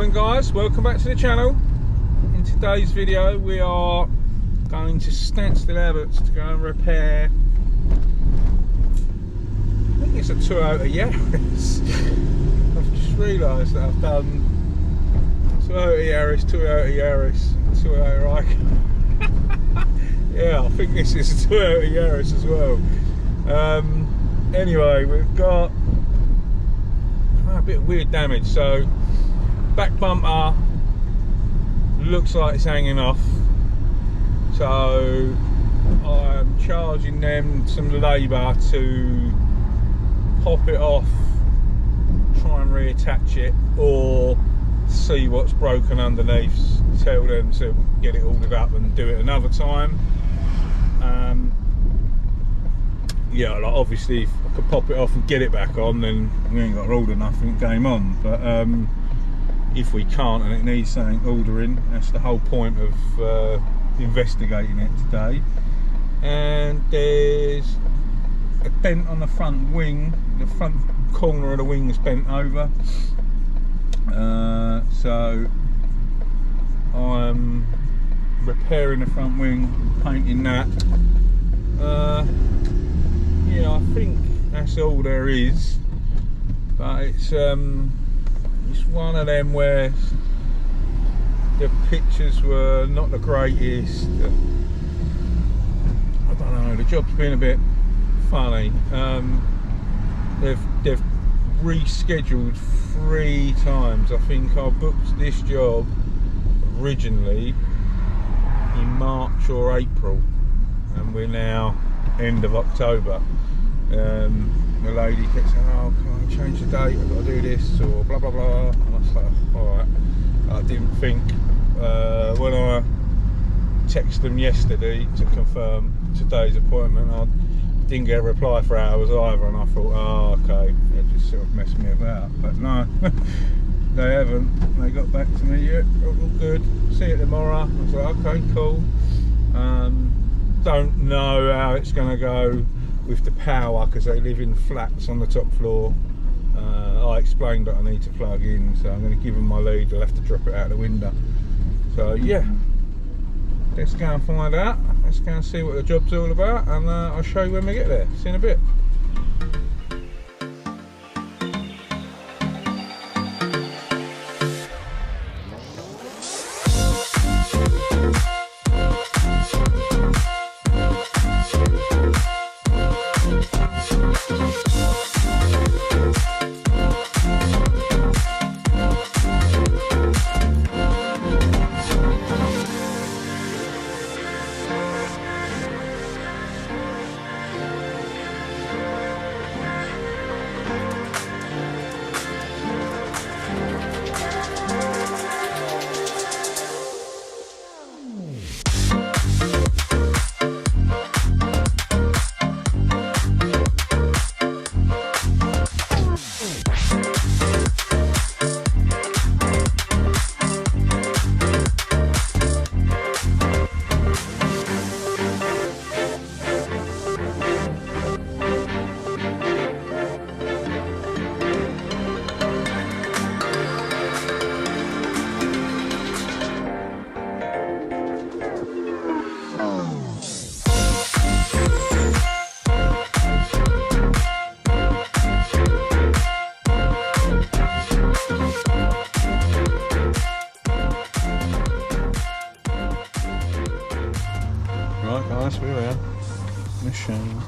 Morning guys, welcome back to the channel. In today's video we are going to Stansted Abbots to go and repair, I think it's a Toyota Yaris. I've just realised that I've done Toyota Yaris, Toyota Icon. Yeah, I think this is a Toyota Yaris as well. Anyway, we've got a bit of weird damage. So back bumper looks like it's hanging off, so I'm charging them some labour to pop it off, try and reattach it, or see what's broken underneath, tell them to get it ordered up and do it another time. Yeah, like obviously if I could pop it off and get it back on, then we ain't got to order nothing, game on. But if we can't and it needs something ordering, that's the whole point of investigating it today. And there's a dent on the front wing, the front corner of the wing is bent over. So I'm repairing the front wing, painting that. Yeah, I think that's all there is, but it's one of them where the pictures were not the greatest. I don't know, the job's been a bit funny. They've rescheduled 3 times. I think I booked this job originally in March or April, and we're now end of October. The lady kept saying, oh, can I change the date, I've got to do this, or blah blah blah, and I was like, alright. I didn't think, when I texted them yesterday to confirm today's appointment, I didn't get a reply for hours either, and I thought, oh okay, they just sort of messed me about. But no, they haven't. They got back to me, yeah, all good, see you tomorrow. I was like, okay, cool. Don't know how it's going to go with the power, because they live in flats on the top floor. I explained that I need to plug in, so I'm going to give them my lead. They'll have to drop it out the window. So yeah, let's go and find out. Let's go and see what the job's all about, and I'll show you when we get there. See you in a bit. Right guys, here we are. Machine.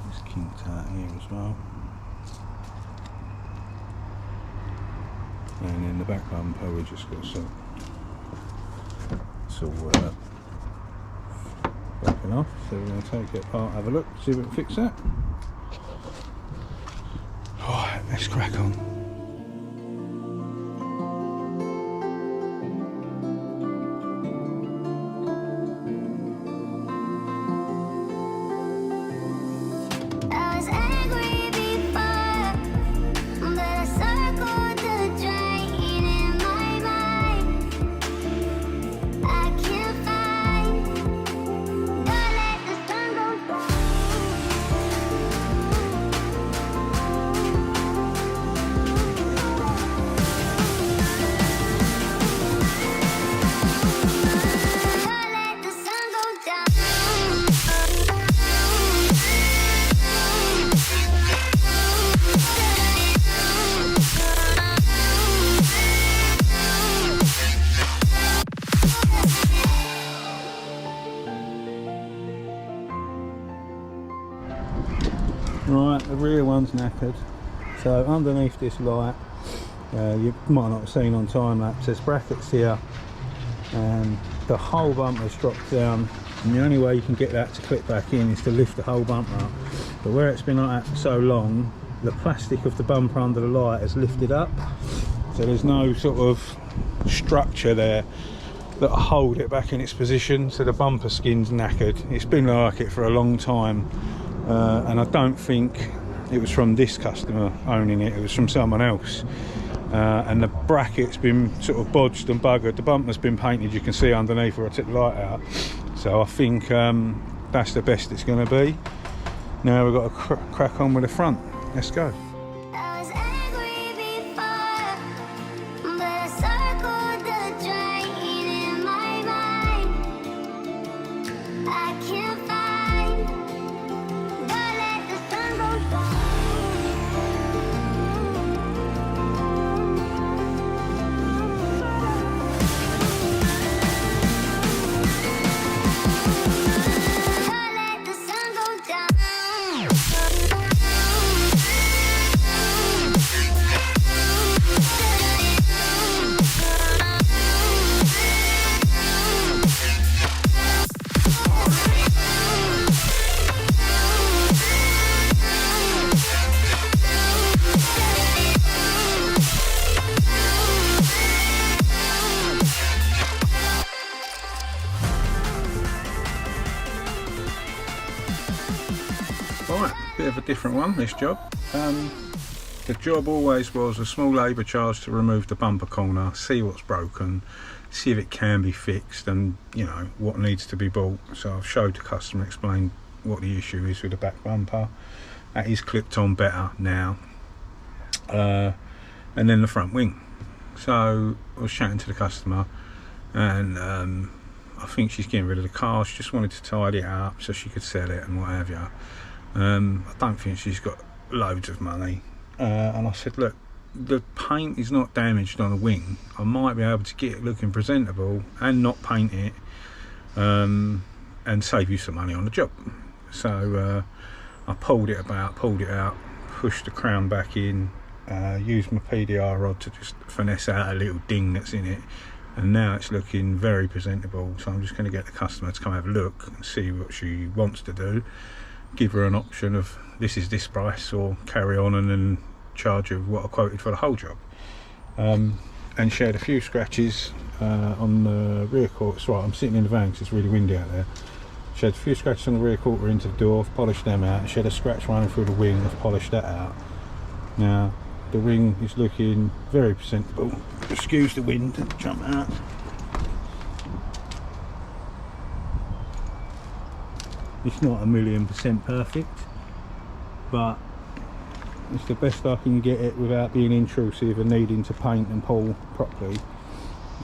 It's kinked out here as well. And in the back bumper we just got some broken off, so we're going to take it apart, have a look, see if we can fix that. Alright, let's crack on. the rear one's knackered. So underneath this light, you might not have seen on time lapse, there's brackets here, and the whole bumper's dropped down, and the only way you can get that to clip back in is to lift the whole bumper up. But where it's been like that for so long, the plastic of the bumper under the light has lifted up, so there's no sort of structure there that'll hold it back in its position, so the bumper skin's knackered. It's been like it for a long time, and I don't think it was from this customer owning it, it was from someone else. And the bracket's been sort of bodged and buggered. The bumper's been painted, you can see underneath where I took the light out. So I think that's the best it's going to be. Now we've got to crack on with the front. Let's go. Right, bit of a different one, this job. The job always was a small labour charge to remove the bumper corner, see what's broken, see if it can be fixed, and you know what needs to be bought. So I've showed the customer, explained what the issue is with the back bumper. That is clipped on better now. And then the front wing. So I was chatting to the customer, and I think she's getting rid of the car. She just wanted to tidy it up so she could sell it and what have you. I don't think she's got loads of money, and I said, look, the paint is not damaged on the wing. I might be able to get it looking presentable and not paint it, and save you some money on the job. So I pulled it out, pushed the crown back in, used my PDR rod to just finesse out a little ding that's in it, and now it's looking very presentable. So I'm just going to get the customer to come have a look and see what she wants to do. Give her an option of this is this price, or carry on and then charge her what I quoted for the whole job. And she had a few scratches on the rear quarter. It's right, I'm sitting in the van because it's really windy out there. She had a few scratches on the rear quarter into the door. I've polished them out. She had a scratch running through the wing. I've polished that out. Now the wing is looking very presentable. Excuse the wind, jump out. It's not 1,000,000% perfect, but it's the best I can get it without being intrusive and needing to paint and pull properly.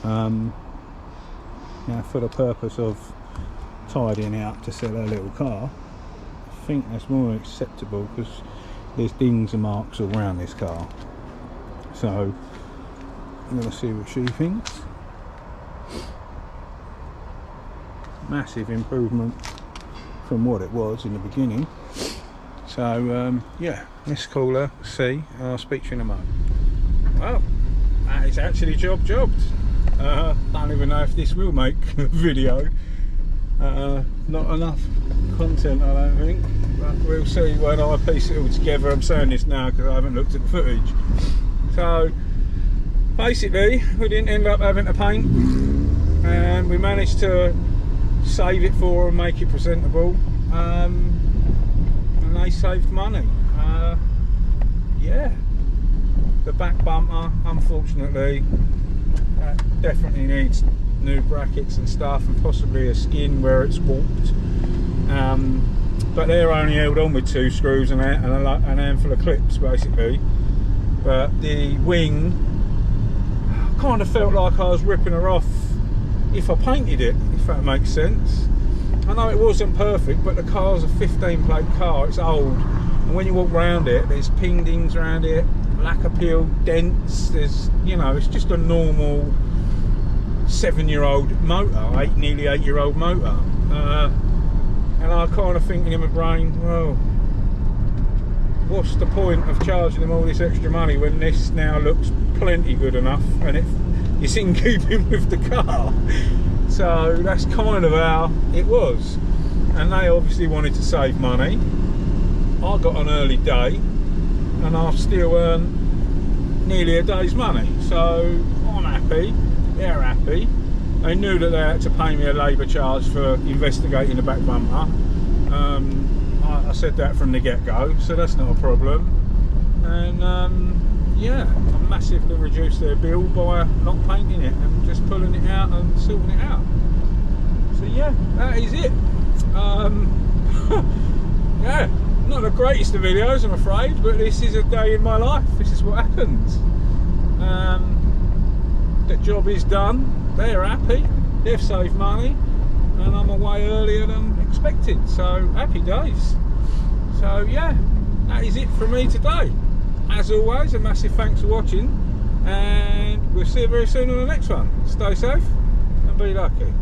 Now for the purpose of tidying out to sell her little car, I think that's more acceptable because there's dings and marks all around this car. So I'm going to see what she thinks. Massive improvement from what it was in the beginning. So yeah, let's call her, see, and I'll speak to you in a moment. Well, that is actually jobbed. Don't even know if this will make a video. Not enough content, I don't think, but we'll see when I piece it all together. I'm saying this now because I haven't looked at the footage. So basically we didn't end up having to paint, and we managed to save it for her and make it presentable, and they saved money. Yeah, the back bumper, unfortunately, definitely needs new brackets and stuff, and possibly a skin where it's warped, but they're only held on with 2 screws and a handful of clips basically. But the wing, I kind of felt like I was ripping her off if I painted it, if that makes sense. I know it wasn't perfect, but the car's a 15 plate car, it's old, and when you walk around it there's ping dings around it, lacquer peel, dents, there's, you know, it's just a normal 7-year-old motor, nearly 8-year-old motor. And I kind of thinking in my brain, well, what's the point of charging them all this extra money when this now looks plenty good enough and it's in keeping with the car? So that's kind of how it was, and they obviously wanted to save money. I got an early day and I've still earned nearly a day's money, so I'm happy, they're happy. They knew that they had to pay me a labour charge for investigating the back bumper. I said that from the get-go, so that's not a problem. And yeah, I massively reduced their bill by not painting it and just pulling it out and sorting it out. So yeah, that is it. Yeah, not the greatest of videos, I'm afraid, but this is a day in my life. This is what happens. The job is done. They're happy, they've saved money, and I'm away earlier than expected, so happy days. So yeah, that is it from me today. As always, a massive thanks for watching, and we'll see you very soon on the next one. Stay safe and be lucky.